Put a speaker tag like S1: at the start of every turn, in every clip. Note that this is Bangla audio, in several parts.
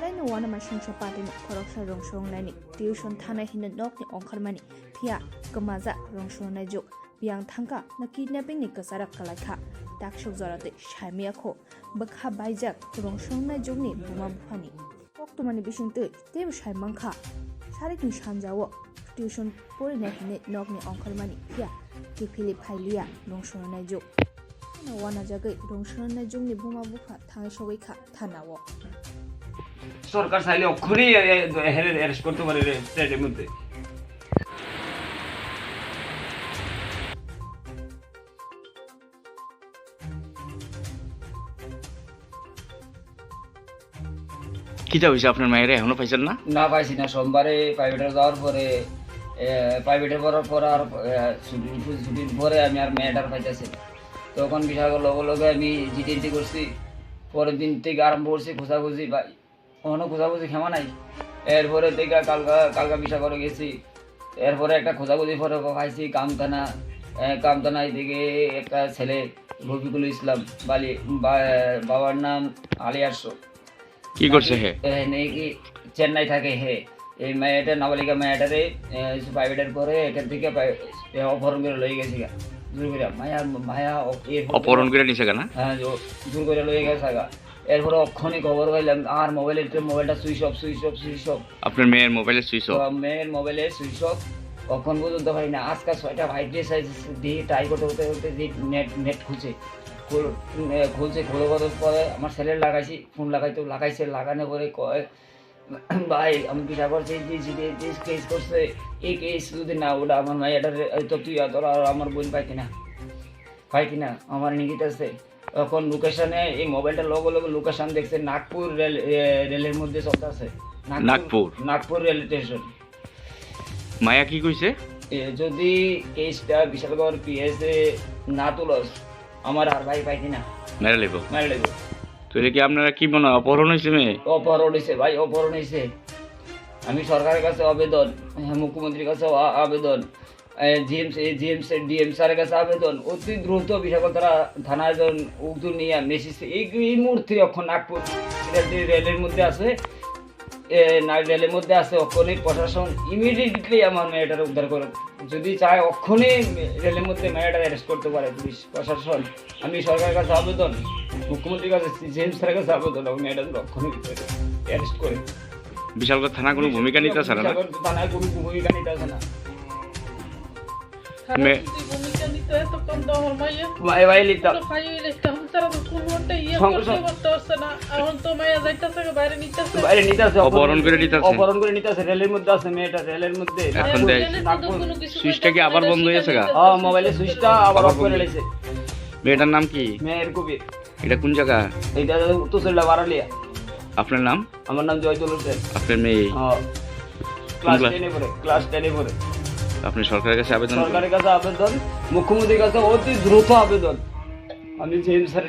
S1: Saino wana machine chapati ni koroksa rongshong nani tuition thana hinna nok ni ongkharmani phia kamaza rongshong nai juk biang thangka na kidnapping ni kasarak kalakha takshok zorate shaimia kho bakha baijak rongshong nai juk ni buma buhani oktumani bisingte tem shaimangkha sarik ni sanjawo tuition pori na hinne nok ni ongkharmani phia ki philip hailia rongshong nai juk wana jagai rongshong nai juk ni buma buha thang shogikha thanawo
S2: সরকার চাইলে অক্ষরেই অ্যারেস্ট করতে পারে ট্রেনের মধ্যে।
S3: কিটা হইছে আপনার মায়ের এখনো পাইছেন না?
S2: না পাইছি না, সোমবারে প্রাইভেটে যাওয়ার পরে প্রাইভেটে পড়ার পর আর ছুটির পরে আমি আর মেয়েটার পাইতেছি। তখন বিষয় লগে লগে আমি জিটিএনটি করছি, পরের দিন থেকে আরম্ভ করছি খোঁজাখুঁজি, ভাই কখনো খোঁজাখুঁজি ক্ষমা নাই। এরপরে থেকে কালকা বিষয় করে গেছি, এরপরে একটা খোঁজাখুঁজি পরে পাইছি কামতানায় থেকে একটা ছেলে রফিকুল ইসলাম বালি, বাবার নাম আলিয়ারশো।
S3: কি করছে হে?
S2: নাকি চেন্নাই থাকে হে। এই মেয়েটা নাবালিকা মেয়েটারে প্রাইভেটের পরে এখান থেকে অপহরণ করে লয়ে গেছি গা, জোর করে মায়া
S3: অপহরণ করে নিছে কেন?
S2: হ্যাঁ জোর করে লয়ে গেছে গা। এরপরে অক্ষণই খবর পাইলাম আর মোবাইলটা সুইচ অফ।
S3: আপনার মেয়ের মোবাইলে সুইচ অফ?
S2: মেয়ের মোবাইলে সুইচ অফ, কখন পর্যন্ত পাই না। আজকে 6টা ভাইট্রেস দিয়ে ট্রাই করতে নেট খুলছে খোলার পরে আমার ছেলের লাগাইছি, ফোন লাগাইছে লাগানোর পরে কয় ভাই আমি পিঠা করছি কেস করছে, এই কেস যদি না ওটা আমার মেয়েটার তো তুই তোরা আমার বোন পাইতি না আমার নিকিত আছে। এখন লোকেশনে এই মোবাইলটা লগে লোকেশন দেখছে নাগপুর রেলের মধ্যে চলতে আছে, নাগপুর রেল স্টেশন।
S3: মায়া কি কইছে?
S2: যদি কেসটা বিশালগড় পিএসএ না তুলস আমার আর ভাই পাইতি না,
S3: মেরে লেব। তো কি আপনারা কি মনে হয় অপহরণ হয়েছে? মেয়ে
S2: অপহরণ হয়েছে ভাই, অপহরণ হয়েছে। আমি সরকারের কাছে আবেদন, মুখ্যমন্ত্রীর কাছে আবেদন, ডিএম স্যারের কাছে আবেদন, অতি দ্রুত বিশাখাতলা থানায় উদ্যোগ নিয়ে মেসেজ এই মুহূর্তে এখন নাগপুর রেলের মধ্যে আছে, রেলের মধ্যে আছে। অক্ষণই প্রশাসন ইমিডিয়েটলি আমার মেয়েটার উদ্ধার করে, যদি চায় অক্ষণই রেলের মধ্যে মেয়েটার অ্যারেস্ট করতে পারে পুলিশ প্রশাসন। আমি সরকারের কাছে আবেদন, মুখ্যমন্ত্রীর কাছে, ডিএম স্যারের কাছে আবেদন, মেয়েটার অক্ষণই অ্যারেস্ট করে।
S3: বিশালগড় থানা কোনো ভূমিকা নিতেছে না?
S2: থানায় কোনো ভূমিকা নিতেছে না।
S3: অপহরণ করে
S2: নিতেছে রেলের মধ্যে আছে মেয়েটা, রেলের মধ্যে।
S3: এখন সুইচটা কি আবার বন্ধ হয়েছে?
S2: মোবাইলের সুইচটা আবার অফ করে রেখেছে।
S3: মেয়েটার নাম কি?
S2: মেয়ের কবির।
S3: এটা কোন জায়গা?
S2: এটা উত্তরসল্লা বারালিয়া।
S3: আপনার নাম?
S2: আমার নাম জয়তুল হোসেন।
S3: আপনার মেয়ে
S2: ক্লাস 10 পড়ে।
S3: আপনি সরকারের কাছে আবেদন?
S2: মুখ্যমন্ত্রীর কাছে অতি দ্রুত আবেদন। আমি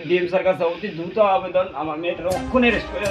S2: ডিএম স্যার কাছে অতি দ্রুত আবেদন, আমার মেয়েটার অক্ষণে অ্যারেস্ট করে